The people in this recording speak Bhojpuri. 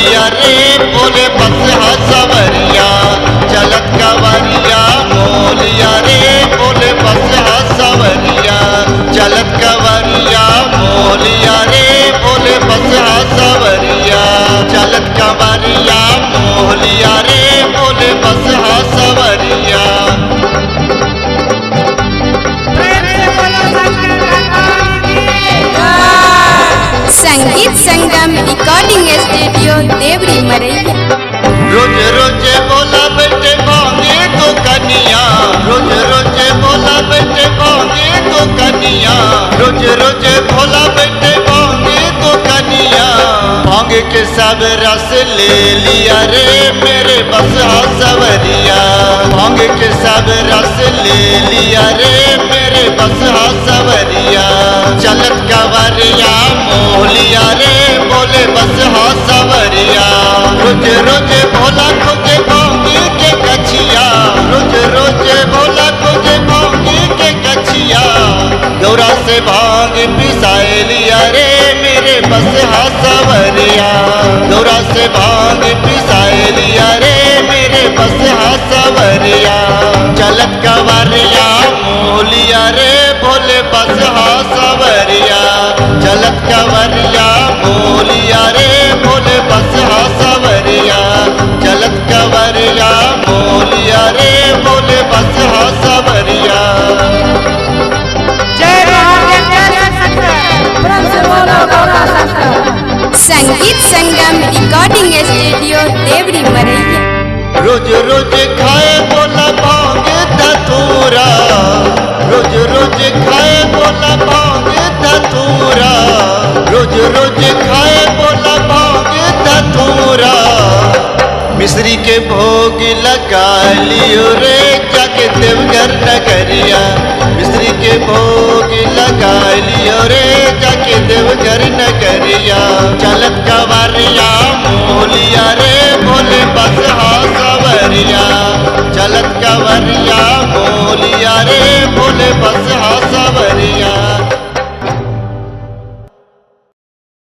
मोलिया रे बोले बसहा सवरिया चलत कवरिया मोलिया रे बोले बसहा सवरिया चलत कवरिया मोलिया रे बोले बसहा सवरिया चलत कवरिया मोलिया रे बोले बसहा सवरिया। संगीत संगम रिकॉर्डिंग स्टूडियो देवरी मरैया। रोज रोज बोला बेटे भांगे तो कनिया रोज रोज बोला बेटे भांगे तो कनिया रोज रोज बोला बेटे भांगे तो कनिया भांग के सब रस ले लिया रे मेरे बसहा सवरिया भांग के सब रस ले लिया रे मेरे बसहा सवरिया चलत कवरिया मोलिया रे बोले बसहा सवरिया रोज रोज भोला खोजे भांगे के कछिया रोज रोज भोला खोजे भांगे के कछिया गौरा से भांग पिसाए लिया रे मेरे बसहा सवरिया गौरा से भांग पिसाए लिया रे मेरे बसहा सवरिया चलत कवरिया मोलिया रे भोले बसहा सवरिया चलत कवरिया मोलिया रे भोले बसहा सवरिया चलत कवरिया मोलिया रे भोले बसहा सवरिया। संगीत संगम रिकॉर्डिंग स्टूडियो देवरी मरैया। रोज रोज खाए बोला भांग धतूरा रोज रोज खाए बोला भांग धतूरा रोज रोज खाए बोला भांग धतूरा मिश्री के भोग लगा लियो रे जाके देवघर नगरिया मिश्री के भोग लगा लियो रे जाके देवघर नगरिया चलत कवरिया